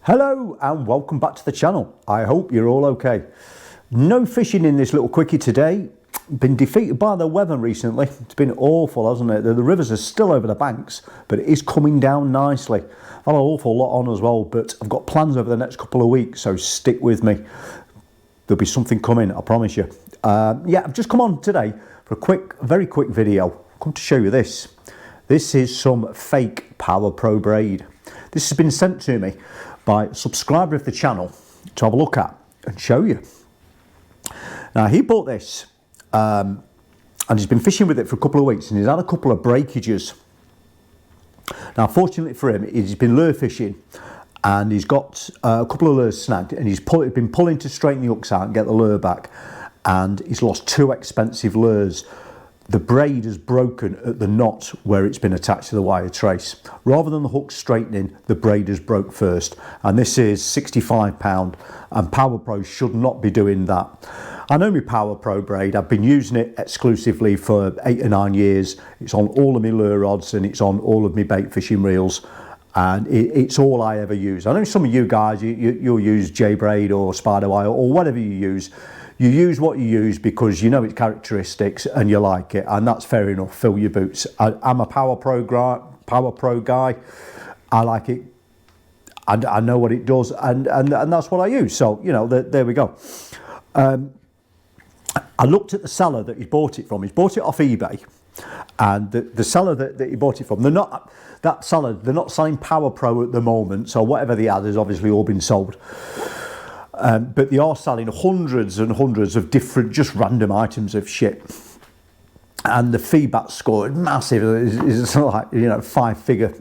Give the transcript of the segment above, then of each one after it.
Hello and welcome back to the channel. I hope you're all okay. No fishing in this little quickie today. Been defeated by the weather recently. It's been awful, hasn't it? The rivers are still over the banks, but it is coming down nicely. I've had an awful lot on as well, but I've got plans over the next couple of weeks, so stick with me. There'll be something coming, I promise you. Yeah, I've just come on today for a very quick video. I've come to show you this. This is some fake Power Pro braid. This has been sent to me by a subscriber of the channel to have a look at and show you. Now, he bought this and he's been fishing with it for a couple of weeks and he's had a couple of breakages. Now, fortunately for him, he's been lure fishing and he's got a couple of lures snagged and he's been pulling to straighten the hooks out and get the lure back, and he's lost two expensive lures. The braid has broken at the knot where it's been attached to the wire trace. Rather than the hook straightening, the braid has broke first. And this is £65 and Power Pro should not be doing that. I know my Power Pro braid, I've been using it exclusively for 8 or 9 years. It's on all of my lure rods and it's on all of my bait fishing reels. And it's all I ever use. I know some of you guys, you'll use J-braid or spider wire or whatever you use. You use what you use because you know its characteristics and you like it, and that's fair enough. Fill your boots. I'm a Power Pro guy. I like it. I know what it does, and that's what I use. So you know, there we go. I looked at the seller that he bought it from. He's bought it off eBay, and the seller that he bought it from, they're not selling Power Pro at the moment. So whatever they had has obviously all been sold. But they are selling hundreds and hundreds of different, just random items of shit. And the feedback score is massive. It's like, you know, 5-figure.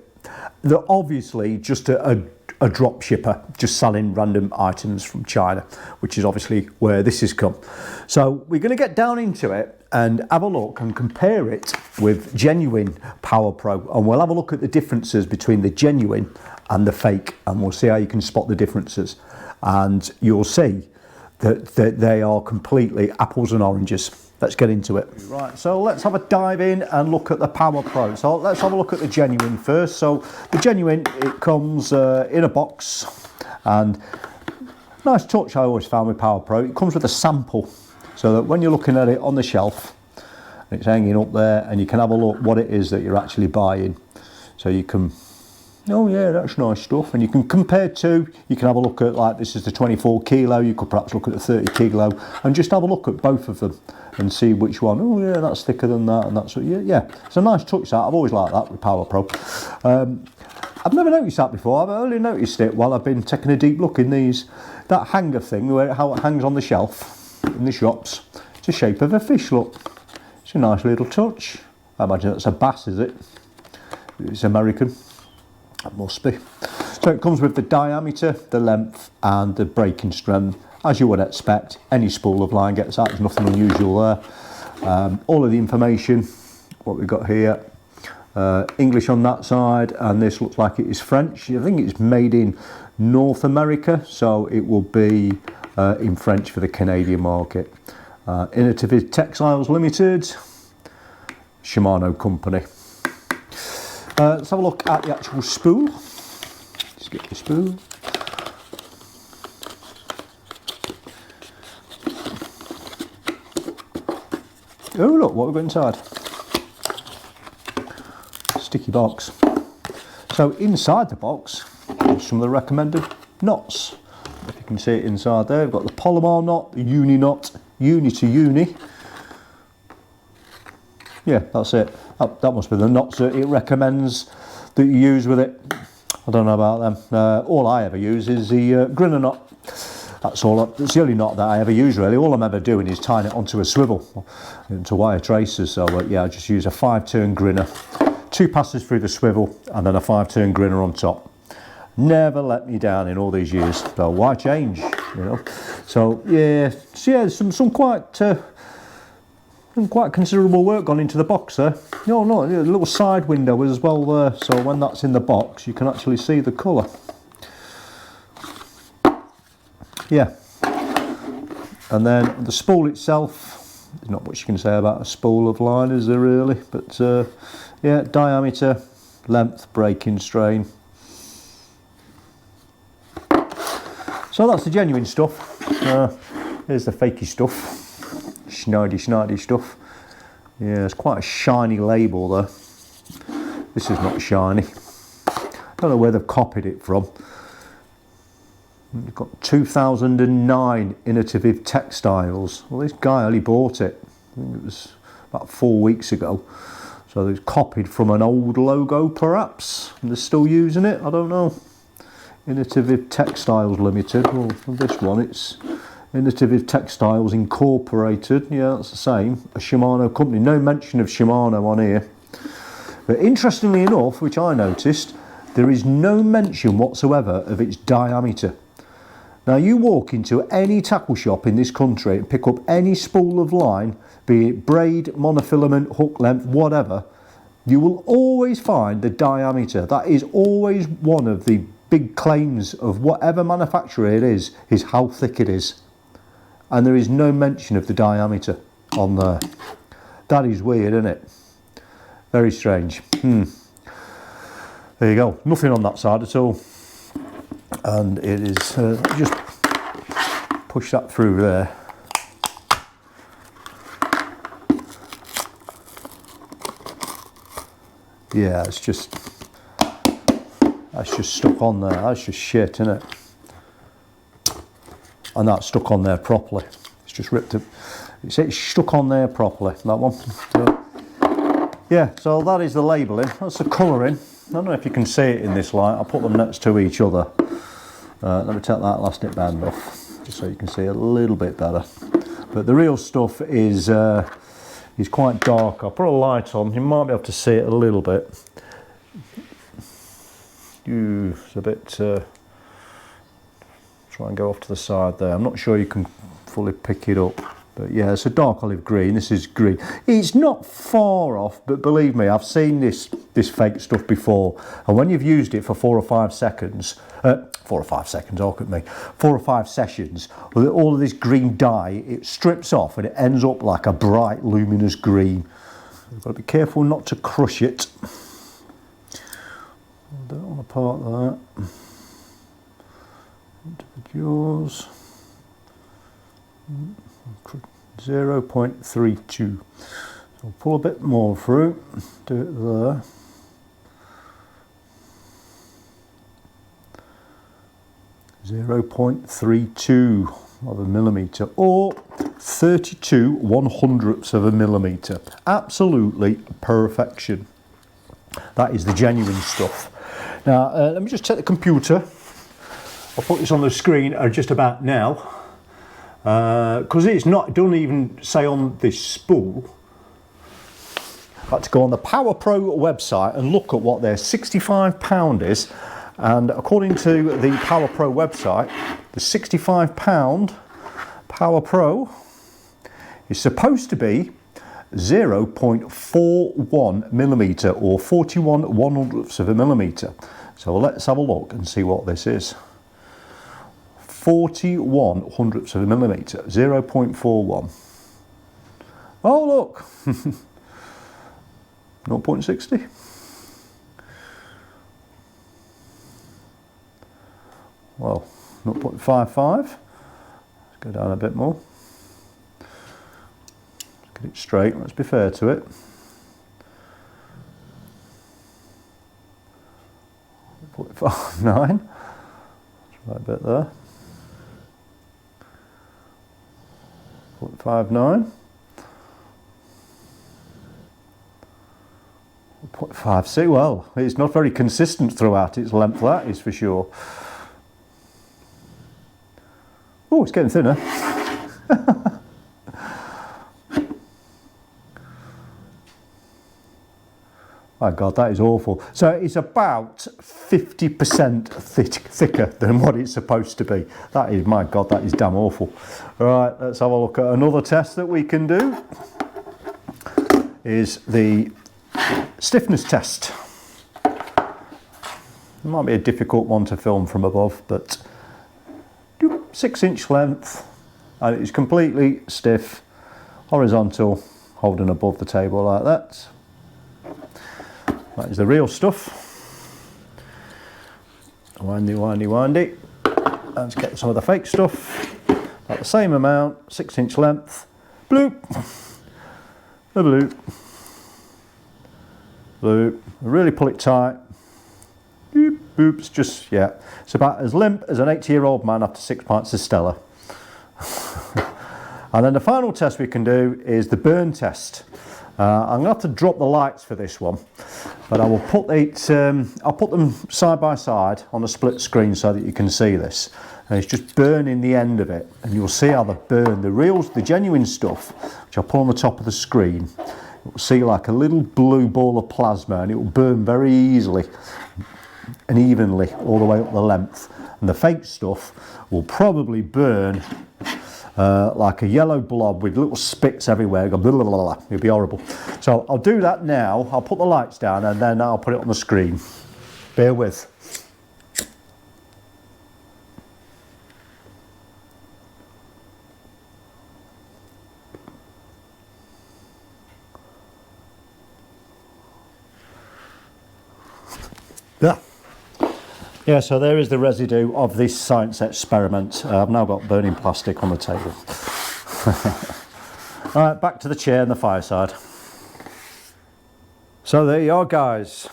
They're obviously just a drop shipper, just selling random items from China, which is obviously where this has come. So we're going to get down into it and have a look and compare it with genuine Power Pro. And we'll have a look at the differences between the genuine and the fake. And we'll see how you can spot the differences. And you'll see that they are completely apples and oranges. Let's get into it. Right, so let's have a dive in and look at the Power Pro. So let's have a look at the genuine first. So the genuine, it comes in a box, and nice touch I always found with Power Pro. It comes with a sample, so that when you're looking at it on the shelf, it's hanging up there, and you can have a look what it is that you're actually buying. So you can, oh yeah, that's nice stuff. And you can compare to, you can have a look at, like, this is the 24 kilo, you could perhaps look at the 30 kilo and just have a look at both of them and see which one, oh yeah, that's thicker than that, and that's what, yeah. It's a nice touch that, I've always liked that with Power Pro. I've never noticed that before. I've only noticed it while I've been taking a deep look in these, that hanger thing, how it hangs on the shelf in the shops. It's the shape of a fish, look. It's a nice little touch. I imagine that's a bass, is it? It's American. It must be. So it comes with the diameter, the length and the breaking strength, as you would expect. Any spool of line gets that, there's nothing unusual there. All of the information, what we've got here, English on that side, and this looks like it is French. I think it's made in North America, so it will be in French for the Canadian market. Innovative Textiles Limited, Shimano company. Let's have a look at the actual spool. Let's get the spool. Oh look, what we've got inside. Sticky box. So inside the box, some of the recommended knots. If you can see it inside there, we've got the Polymer knot, the Uni knot, Uni to Uni. Yeah, that's it. That must be the knots that it recommends that you use with it. I don't know about them. All I ever use is the grinner knot. That's the only knot that I ever use, really. All I'm ever doing is tying it onto a swivel, into wire traces. So yeah, I just use a 5-turn grinner. 2 passes through the swivel and then a 5-turn grinner on top. Never let me down in all these years. So why change, you know? So yeah, some quite considerable work gone into the box there. No, a little side window as well there, so when that's in the box you can actually see the colour. Yeah. And then the spool itself, there's not much you can say about a spool of line, is there really? But yeah, diameter, length, breaking strain. So that's the genuine stuff. Here's the fakey stuff. Snidey stuff. Yeah, it's quite a shiny label though. This is not shiny. Don't know where they've copied it from. You've got 2009 Innovative Textiles. Well, this guy only bought it. I think it was about 4 weeks ago. So it's copied from an old logo perhaps. And they're still using it, I don't know. Innovative Textiles Limited. Well, this one, it's Innovative Textiles Incorporated. Yeah, that's the same. A Shimano company. No mention of Shimano on here. But interestingly enough, which I noticed, there is no mention whatsoever of its diameter. Now you walk into any tackle shop in this country and pick up any spool of line, be it braid, monofilament, hook length, whatever, you will always find the diameter. That is always one of the big claims of whatever manufacturer it is how thick it is. And there is no mention of the diameter on there. That is weird, isn't it? Very strange. There you go, nothing on that side at all. And it is, just push that through there. Yeah, that's just stuck on there. That's just shit, isn't it? And that's stuck on there properly. It's just ripped up. It's stuck on there properly, that one. So, yeah, so that is the labelling. That's the colouring. I don't know if you can see it in this light. I'll put them next to each other. Let me take that elastic band off, just so you can see a little bit better. But the real stuff is quite dark. I'll put a light on. You might be able to see it a little bit. It's a bit... try and go off to the side there. I'm not sure you can fully pick it up. But yeah, it's a dark olive green. This is green. It's not far off, but believe me, I've seen this fake stuff before. And when you've used it for 4 or 5 seconds, 4 or 5 seconds, look at me, 4 or 5 sessions, with all of this green dye, it strips off and it ends up like a bright, luminous green. You've got to be careful not to crush it. I don't want to part that. Into the jaws. 0.32. So pull a bit more through, do it there. .32 of a millimetre, or 32 1/100ths of a millimetre. Absolutely perfection. That is the genuine stuff. Now let me just check the computer. I'll put this on the screen just about now. Because it doesn't even say on this spool. I had to go on the Power Pro website and look at what their £65 is, and according to the Power Pro website, the £65 Power Pro is supposed to be 0.41 millimetre, or 41 1/100ths of a millimetre. So let's have a look and see what this is. 41 1/100ths of a millimetre, 0.41. Oh look, 0.60. Well, 0.55. Let's go down a bit more. Let's get it straight, let's be fair to it. 0.59. Right a bit there. 0.59, 0.56. Well, it's not very consistent throughout its length, that is for sure. Oh, it's getting thinner. My God, that is awful. So it's about 50% thicker than what it's supposed to be. That is, my God, that is damn awful. Right, let's have a look at another test that we can do. Is the stiffness test. It might be a difficult one to film from above, but 6-inch length, and it is completely stiff, horizontal, holding above the table like that. That is the real stuff. Windy, windy, windy. Let's get some of the fake stuff, about the same amount, 6-inch length, bloop, a bloop, bloop, really pull it tight, boop, boop, it's just, yeah, it's about as limp as an 80-year-old man after 6 pints of Stella. And then the final test we can do is the burn test. I'm going to have to drop the lights for this one, but I will put it, I'll put them side by side on a split screen so that you can see this. And it's just burning the end of it, and you'll see how they burn. The reals, the genuine stuff, which I'll put on the top of the screen, you'll see like a little blue ball of plasma, and it will burn very easily and evenly all the way up the length. And the fake stuff will probably burn like a yellow blob with little spits everywhere. Go blah, blah, blah, blah. It'll be horrible. So I'll do that now. I'll put the lights down and then I'll put it on the screen. Bear with. Yeah, so there is the residue of this science experiment. I've now got burning plastic on the table. All right, back to the chair and the fireside. So there you are, guys.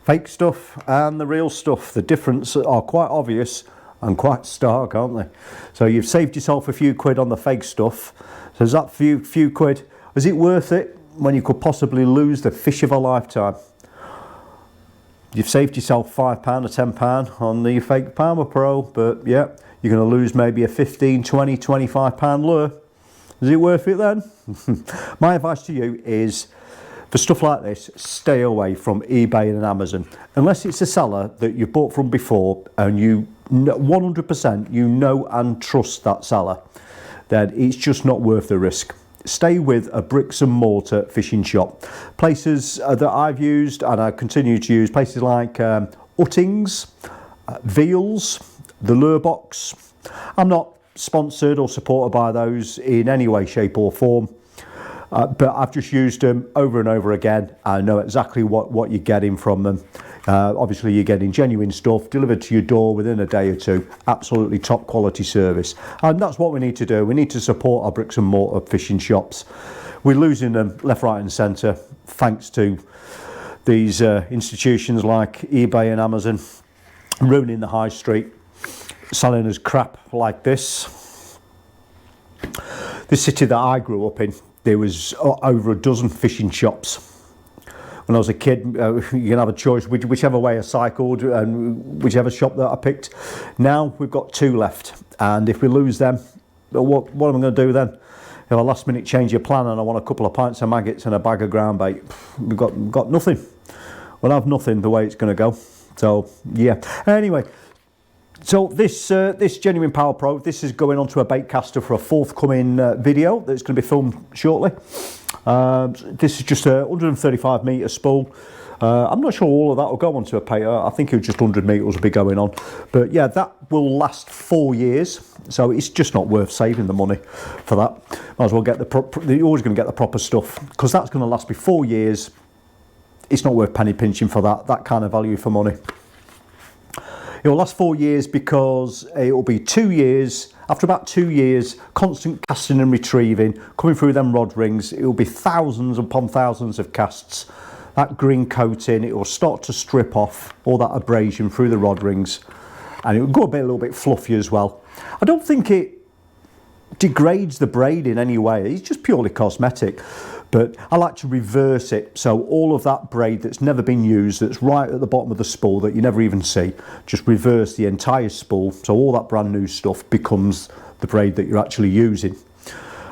Fake stuff and the real stuff. The difference are quite obvious and quite stark, aren't they? So you've saved yourself a few quid on the fake stuff. So is that few quid, is it worth it when you could possibly lose the fish of a lifetime? You've saved yourself £5 or £10 on the fake Power Pro, but yeah, you're going to lose maybe a £15, £20, £25 lure. Is it worth it then? My advice to you is, for stuff like this, stay away from eBay and Amazon. Unless it's a seller that you've bought from before and you 100% you know and trust that seller, then it's just not worth the risk. Stay with a bricks and mortar fishing shop. Places that I've used and I continue to use, places like Uttings, Veals, the Lure Box. I'm not sponsored or supported by those in any way, shape or form, but I've just used them over and over again. I know exactly what you're getting from them. Obviously you're getting genuine stuff delivered to your door within a day or two. Absolutely top quality service, and that's what we need to do. We need to support our bricks and mortar fishing shops. We're losing them left, right and centre thanks to these institutions like eBay and Amazon ruining the high street, selling us crap like this. The city that I grew up in, there was over a dozen fishing shops. When I was a kid, you can have a choice whichever way I cycled and whichever shop that I picked. Now we've got 2 left, and if we lose them, what am I going to do then? If I last minute change your plan and I want a couple of pints of maggots and a bag of ground bait, we've got nothing. We'll have nothing the way it's going to go. So yeah. Anyway, so this genuine Power Pro, this is going onto a bait caster for a forthcoming video that's going to be filmed shortly. This is just a 135 metre spool. I'm not sure all of that will go onto a painter. I think it was just 100 metres will be going on. But yeah, that will last 4 years. So it's just not worth saving the money for that. Might as well get you're always going to get the proper stuff, because that's going to last me 4 years. It's not worth penny pinching for that kind of value for money. It will last 4 years because it will be 2 years. After about 2 years, constant casting and retrieving, coming through them rod rings, it will be thousands upon thousands of casts. That green coating, it will start to strip off all that abrasion through the rod rings, and it will go a little bit fluffy as well. I don't think it degrades the braid in any way. It's just purely cosmetic. But I like to reverse it, so all of that braid that's never been used, that's right at the bottom of the spool that you never even see, just reverse the entire spool, so all that brand new stuff becomes the braid that you're actually using.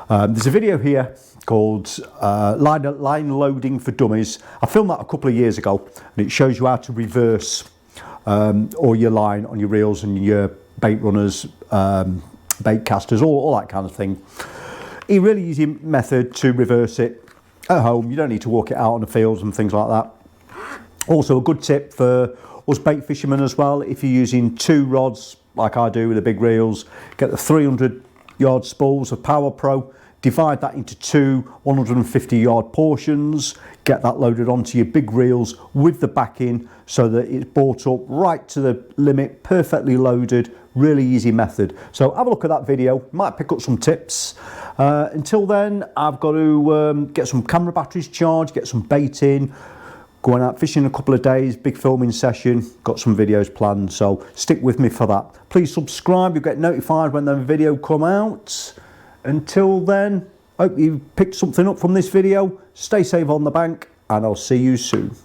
There's a video here called Line Loading for Dummies. I filmed that a couple of years ago, and it shows you how to reverse all your line on your reels and your bait runners, bait casters, all that kind of thing. A really easy method to reverse it at home. You don't need to walk it out on the fields and things like that. Also a good tip for us bait fishermen as well, if you're using 2 rods like I do with the big reels, get the 300 yard spools of Power Pro, divide that into two 150 yard portions, get that loaded onto your big reels with the backing so that it's brought up right to the limit, perfectly loaded, really easy method. So have a look at that video, might pick up some tips. Until then, I've got to get some camera batteries charged, get some bait in, going out fishing in a couple of days, big filming session, got some videos planned, so stick with me for that. Please subscribe, you'll get notified when the video come out. Until then, hope you picked something up from this video. Stay safe on the bank, and I'll see you soon.